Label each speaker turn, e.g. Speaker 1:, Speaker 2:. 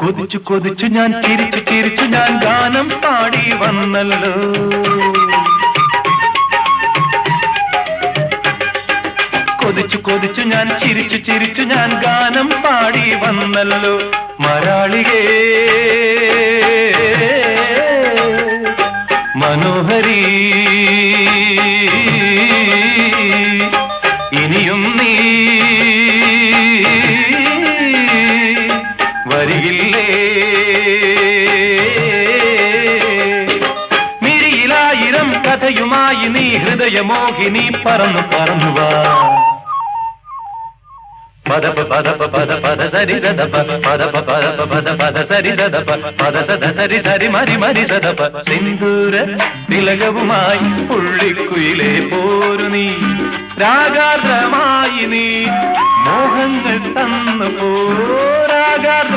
Speaker 1: കൊതിച്ചു കൊതിച്ചു ഞാൻ ചിരിച്ചു ചിരിച്ചു ഞാൻ ഗാനം പാടി വന്നല്ലോ. കൊതിച്ചു കൊതിച്ചു ഞാൻ ചിരിച്ചു ചിരിച്ചു ഞാൻ ഗാനം പാടി വന്നല്ലോ. മരാളികേ മനോഹരി ഇനിയും നീ വരികില്ലേ? മിഴിയിലായിരം കഥയുമായി നീ ഹൃദയമോഹിനി പറന്നു പറന്നുവാ. പദപ പദപ പദ പദ സരി സദപ പദപ പദപ പദ പദ സരി സദപ പദ സദ സരി സരി മരി മരി സദപ. സിന്ദൂര തിലകവുമായി പുള്ളിക്കുയിലേ പോരു നീ, രാഗാർദ്രമായി നീ മോഹങ്ങൾ തന്നു പോ. രാഗാർദ്ര